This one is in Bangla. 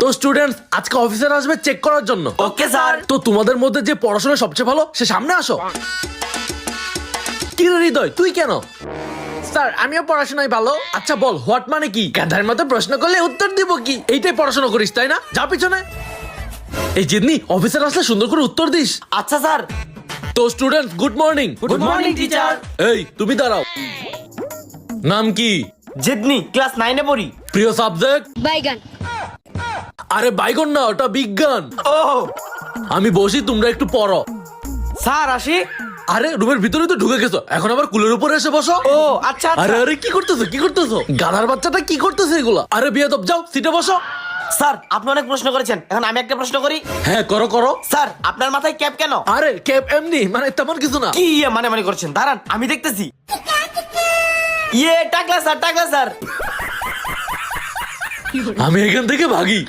তো স্টুডেন্টস আজকে অফিসার আসবে চেক করার জন্য। Okay sir. তো তোমাদের মধ্যে যে পড়াশোনা সবচেয়ে ভালো সে সামনে আসো। কি রে হৃদয়, তুই কেন? স্যার আমিও পড়াশোনায় ভালো। আচ্ছা বল হোয়াট মানে কি? গাধার মতো প্রশ্ন করলে উত্তর দিব কি? এইটাই পড়াশোনা করিস তাই না? যা পিছনে। এই জিদনি, অফিসার আসলে সুন্দর করে উত্তর দিস। আচ্ছা স্যার। তো students good morning. Good morning teacher. এই তুমি দাঁড়াও। নাম কি? জেদনি, ক্লাস 9 এ পড়ি। প্রিয় সাবজেক্ট? বাইগান। আরে বাইগন না, ওটা বিজ্ঞান। ও আমি বসি, তোমরা একটু পড়ো। স্যার আসি। আরে রুমের ভিতরে তো ঢুকে গেছো, এখন আবার কুলের উপরে এসে বসো। ও আচ্ছা আরে আচ্ছা। আরে কি করতেছো, কি করতেছো? গাধার বাচ্চাটা কি করতেছে এগুলা? আরে বিয়াদব, যাও সিটে বসো। স্যার আপনি অনেক প্রশ্ন করেছেন, এখন আমি একটা প্রশ্ন করি। হ্যাঁ করো করো। স্যার আপনার মাথায় ক্যাপ কেন? আরে ক্যাপ এমনি, মানে তেমন কিছু না। কি মানে করছেন? দাঁড়ান আমি দেখতেছি। টাকলা স্যার, টাকলা স্যার। আমি এখান থেকে ভাগি।